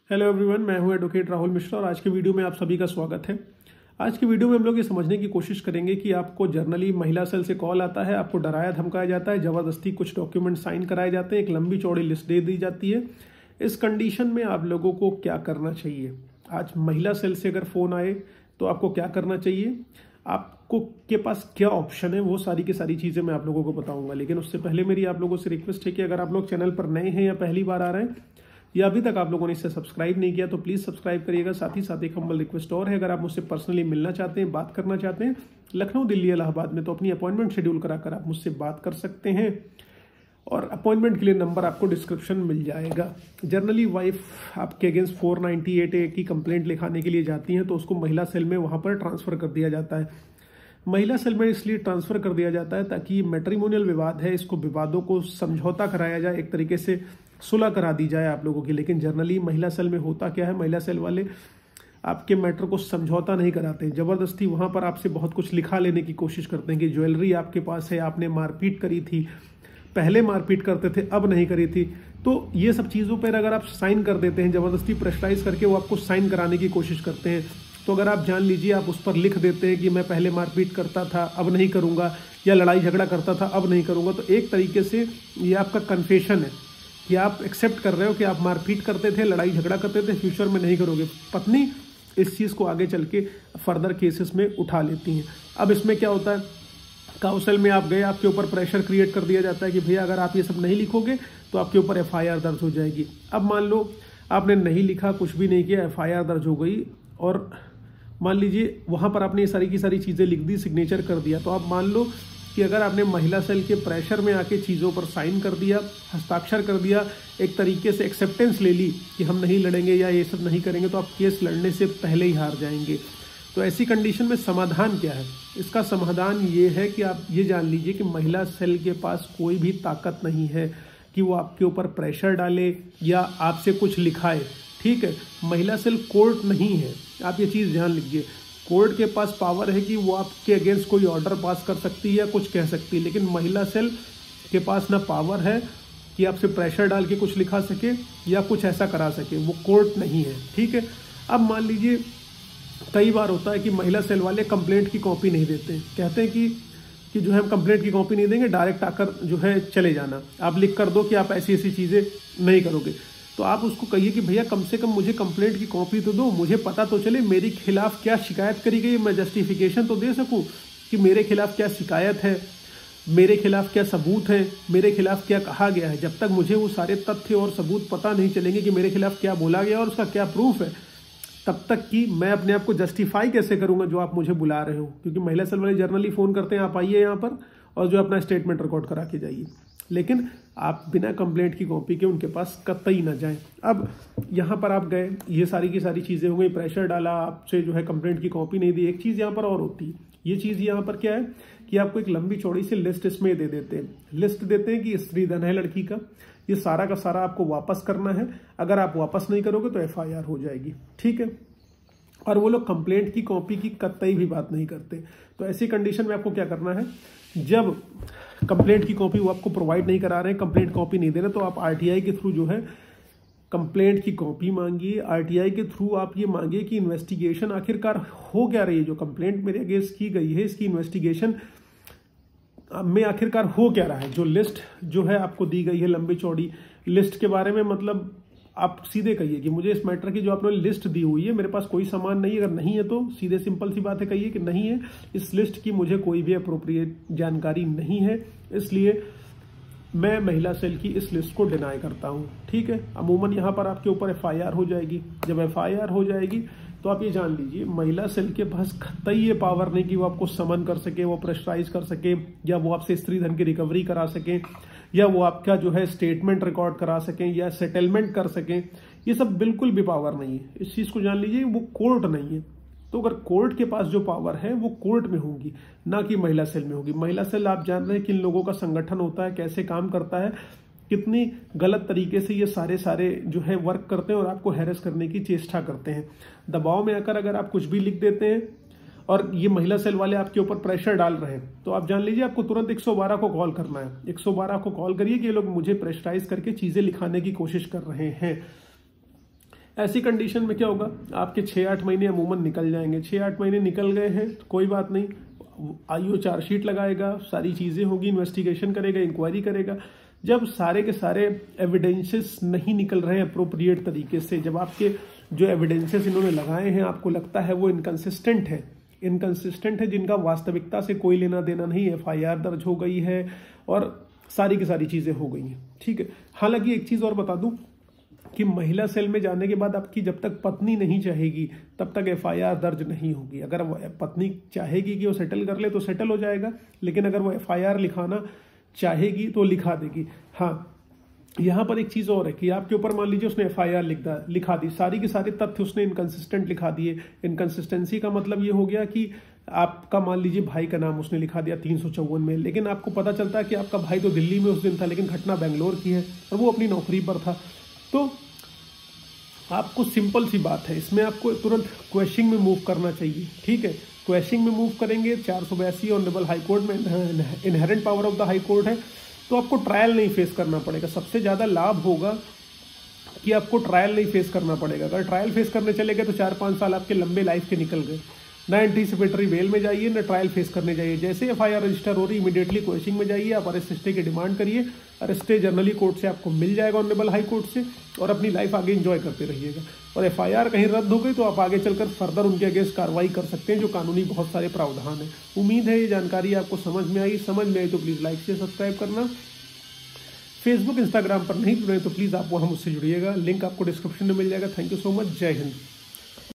Hello everyone, मैं हूं advocate Rahul Mishra और आज के वीडियो में आप सभी का स्वागत है। आज के वीडियो में हम लोग ये समझने की कोशिश करेंगे कि आपको जर्नली महिला सेल से कॉल आता है, आपको डराया धमकाया जाता है, जबरदस्ती कुछ डॉक्यूमेंट साइन कराए जाते हैं, एक लंबी चौड़ी लिस्ट दे दी जाती है। इस कंडीशन में आप लोगों को क्या करना चाहिए? आज महिला सेल से अगर फोन आए तो आपको क्या करना चाहिए, आपको के पास क्या ऑप्शन है, वो सारी की सारी चीजें मैं आप लोगों को बताऊंगा। लेकिन उससे पहले मेरी आप लोगों से रिक्वेस्ट है कि अगर आप लोग चैनल पर नए हैं या पहली बार आ रहे हैं या अभी तक आप लोगों ने इसे सब्सक्राइब नहीं किया तो प्लीज सब्सक्राइब करिएगा। साथ ही साथ एक हम्बल रिक्वेस्ट और है, अगर आप मुझसे पर्सनली मिलना चाहते हैं, बात करना चाहते हैं लखनऊ, दिल्ली, इलाहाबाद में, तो अपनी अपॉइंटमेंट शेड्यूल कराकर आप मुझसे बात कर सकते हैं और अपॉइंटमेंट के लिए नंबर आपको डिस्क्रिप्शन मिल जाएगा। जनरली वाइफ आपके अगेंस्ट 498A की कंप्लेंट लिखाने के लिए जाती हैं तो उसको महिला सेल में वहां पर ट्रांसफर कर दिया जाता है। महिला सेल में इसलिए ट्रांसफर कर दिया जाता है ताकि मैट्रिमोनियल विवाद है, इसको विवादों को समझौता कराया जाए, एक तरीके से सुलह करा दी जाए आप लोगों की। लेकिन जनरली महिला सेल में होता क्या है, महिला सेल वाले आपके मैटर को समझौता नहीं कराते हैं, जबरदस्ती वहां पर आपसे बहुत कुछ लिखा लेने की कोशिश करते हैं कि ज्वेलरी आपके पास है, आपने मारपीट करी थी, पहले मारपीट करते थे अब नहीं करी थी, तो ये सब चीजों पर अगर आप साइन कर देते हैं, जबरदस्ती प्रेशराइज करके वो आपको साइन कराने की कोशिश करते हैं। तो अगर आप जान लीजिए आप उस पर लिख देते हैं कि मैं पहले मारपीट करता था अब नहीं करूंगा, या लड़ाई झगड़ा करता था अब नहीं करूंगा, तो एक तरीके से ये आपका कन्फेशन है कि आप एक्सेप्ट कर रहे हो कि आप मारपीट करते थे, लड़ाई झगड़ा करते थे, फ्यूचर में नहीं करोगे। पत्नी इस चीज़ को आगे चल के फर्दर केसेस में उठा लेती हैं। अब इसमें क्या होता है, काउंसिल में आप गए, आपके ऊपर प्रेशर क्रिएट कर दिया जाता है कि भैया अगर आप ये सब नहीं लिखोगे तो आपके ऊपर FIR दर्ज हो जाएगी। अब मान लो आपने नहीं लिखा, कुछ भी नहीं किया, FIR दर्ज हो गई और मान लीजिए वहां पर आपने ये सारी की सारी चीजें लिख दी, सिग्नेचर कर दिया, तो आप मान लो कि अगर आपने महिला सेल के प्रेशर में आके चीजों पर साइन कर दिया, हस्ताक्षर कर दिया, एक तरीके से एक्सेप्टेंस ले ली कि हम नहीं लड़ेंगे या ये सब नहीं करेंगे, तो आप केस लड़ने से पहले ही हार जाएंगे। तो ऐसी कंडीशन में समाधान क्या है? इसका समाधान ये है कि आप ये जान लीजिए कि महिला सेल के पास कोई भी ताकत नहीं है कि वो आपके ऊपर प्रेशर डाले या आपसे कुछ लिखाए। ठीक है, महिला सेल कोर्ट नहीं है, आप ये चीज ध्यान लीजिए। कोर्ट के पास पावर है कि वो आपके अगेंस्ट कोई ऑर्डर पास कर सकती है या कुछ कह सकती है, लेकिन महिला सेल के पास ना पावर है कि आपसे प्रेशर डाल के कुछ लिखा सके या कुछ ऐसा करा सके, वो कोर्ट नहीं है। ठीक है, अब मान लीजिए कई बार होता है कि महिला सेल वाले कंप्लेंट की कॉपी नहीं देते हैं, कहते हैं कि जो है हम कंप्लेंट की कॉपी नहीं देंगे, डायरेक्ट आकर जो है चले जाना, आप लिख कर दो कि आप ऐसी ऐसी चीजें नहीं करोगे। तो आप उसको कहिए कि भैया कम से कम मुझे कंप्लेंट की कॉपी तो दो, मुझे पता तो चले मेरे खिलाफ क्या शिकायत करी गई, मैं जस्टिफिकेशन तो दे सकूं कि मेरे खिलाफ क्या शिकायत है, मेरे खिलाफ क्या सबूत है, मेरे खिलाफ क्या कहा गया है। जब तक मुझे वो सारे तथ्य और सबूत पता नहीं चलेंगे कि मेरे खिलाफ क्या बोला गया और उसका क्या प्रूफ है, तब तक कि मैं अपने आप को जस्टिफाई कैसे करूंगा जो आप मुझे बुला रहे हो। क्योंकि महिला सेल वाले जर्नली फोन करते हैं, आप आइए यहाँ पर और जो अपना स्टेटमेंट रिकॉर्ड करा के जाइए, लेकिन आप बिना कंप्लेंट की कॉपी के उनके पास कतई ना जाएं। अब यहाँ पर आप गए, ये सारी की सारी चीजें हो गई, प्रेशर डाला, आपसे जो है कंप्लेंट की कॉपी नहीं दी। एक चीज यहाँ पर और होती है, ये चीज यहाँ पर क्या है कि आपको एक लंबी चौड़ी सी लिस्ट इसमें दे देते हैं, लिस्ट देते हैं कि स्त्री धन है लड़की का, ये सारा का सारा आपको वापस करना है, अगर आप वापस नहीं करोगे तो FIR हो जाएगी। ठीक है, और वो लोग कंप्लेंट की कॉपी की कतई भी बात नहीं करते। तो ऐसी कंडीशन में आपको क्या करना है, जब कंप्लेंट की कॉपी वो आपको प्रोवाइड नहीं करा रहे हैं, कंप्लेंट कॉपी नहीं दे रहे, तो आप RTI के थ्रू जो है कंप्लेंट की कॉपी मांगिए। RTI के थ्रू आप ये मांगिए कि इन्वेस्टिगेशन आखिरकार हो क्या रही है, जो कंप्लेंट मेरे अगेंस्ट की गई है इसकी इन्वेस्टिगेशन में आखिरकार हो क्या रहा है। जो लिस्ट जो है आपको दी गई है लंबी चौड़ी, लिस्ट के बारे में मतलब आप सीधे कहिए कि मुझे इस मैटर की जो आपने लिस्ट दी हुई है, मेरे पास कोई सामान नहीं है, अगर नहीं है तो सीधे सिंपल सी बात है कहिए कि नहीं है, इस लिस्ट की मुझे कोई भी अप्रोप्रिएट जानकारी नहीं है, इसलिए मैं महिला सेल की इस लिस्ट को डिनाई करता हूं। ठीक है, अमूमन यहां पर आपके ऊपर FIR हो जाएगी। जब FIR हो जाएगी तो आप ये जान लीजिए महिला सेल के पास कतई ये पावर नहीं कि वो आपको समन कर सके, वो प्रेशराइज कर सके, या वो आपसे स्त्री धन की रिकवरी करा सके, या वो आपका जो है स्टेटमेंट रिकॉर्ड करा सकें, या सेटलमेंट कर सकें। ये सब बिल्कुल भी पावर नहीं है, इस चीज को जान लीजिए, वो कोर्ट नहीं है। तो अगर कोर्ट के पास जो पावर है वो कोर्ट में होगी, ना कि महिला सेल में होगी। महिला सेल आप जान रहे हैं किन लोगों का संगठन होता है, कैसे काम करता है, कितनी गलत तरीके से ये सारे जो है वर्क करते हैं और आपको हैरेस करने की चेष्टा करते हैं। दबाव में आकर अगर आप कुछ भी लिख देते हैं और ये महिला सेल वाले आपके ऊपर प्रेशर डाल रहे हैं, तो आप जान लीजिए आपको तुरंत 112 को कॉल करना है। 112 को कॉल करिए कि ये लोग मुझे प्रेशराइज करके चीजें लिखाने की कोशिश कर रहे हैं। ऐसी कंडीशन में क्या होगा, आपके 6-8 महीने अमूमन निकल जाएंगे। 6-8 महीने निकल गए हैं तो कोई बात नहीं, आईओ चार्जशीट लगाएगा, सारी चीज़ें होगी, इन्वेस्टिगेशन करेगा, इंक्वायरी करेगा। जब सारे के सारे एविडेंसेस नहीं निकल रहे हैं अप्रोप्रिएट तरीके से, जब आपके जो एविडेंसेस इन्होंने लगाए हैं आपको लगता है वो इनकंसिस्टेंट है, जिनका वास्तविकता से कोई लेना देना नहीं, एफआईआर दर्ज हो गई है और सारी की सारी चीज़ें हो गई हैं, ठीक है। हालांकि एक चीज़ और बता दूं कि महिला सेल में जाने के बाद आपकी जब तक पत्नी नहीं चाहेगी तब तक एफआईआर दर्ज नहीं होगी। अगर पत्नी चाहेगी कि वो सेटल कर ले तो सेटल हो जाएगा, लेकिन अगर वो एफआईआर लिखाना चाहेगी तो लिखा देगी। हाँ, यहाँ पर एक चीज़ और है कि आपके ऊपर मान लीजिए उसने एफआईआर लिखा दी, सारी के सारे तथ्य उसने इनकंसिस्टेंट लिखा दिए। इनकंसिस्टेंसी का मतलब ये हो गया कि आपका मान लीजिए भाई का नाम उसने लिखा दिया 354 में, लेकिन आपको पता चलता है कि आपका भाई तो दिल्ली में उस दिन था लेकिन घटना बेंगलोर की है और वो अपनी नौकरी पर था। तो आपको सिंपल सी बात है, इसमें आपको तुरंत क्वेश्चनिंग में मूव करना चाहिए, ठीक है। क्वेश्चनिंग में मूव करेंगे, 482 ऑनरेबल हाई कोर्ट में inherent power of the high court है, तो आपको ट्रायल नहीं फेस करना पड़ेगा। सबसे ज़्यादा लाभ होगा कि आपको ट्रायल नहीं फेस करना पड़ेगा। अगर ट्रायल फेस करने चले गए तो 4-5 साल आपके लंबे लाइफ के निकल गए। ना एंटीसिपेटरी बेल में जाइए, ना ट्रायल फेस करने जाइए। जैसे एफआईआर रजिस्टर हो रही इमीडिएटली क्वेश्चनिंग में जाइए, आप अरेस्ट स्टे की डिमांड करिए। अरेस्ट स्टे जनरली कोर्ट से आपको मिल जाएगा, ऑनरेबल हाई कोर्ट से, और अपनी लाइफ आगे एंजॉय करते रहिएगा। और एफआईआर कहीं रद्द हो गई तो आप आगे चलकर फर्दर उनके अगेंस्ट कार्रवाई कर सकते हैं, जो कानूनी बहुत सारे प्रावधान है। उम्मीद है ये जानकारी आपको समझ में आई तो प्लीज़ लाइक से सब्सक्राइब करना। फेसबुक इंस्टाग्राम पर नहीं जुड़े तो प्लीज़ आप वहाँ मुझसे जुड़िएगा, लिंक आपको डिस्क्रिप्शन में मिल जाएगा। थैंक यू सो मच, जय हिंद।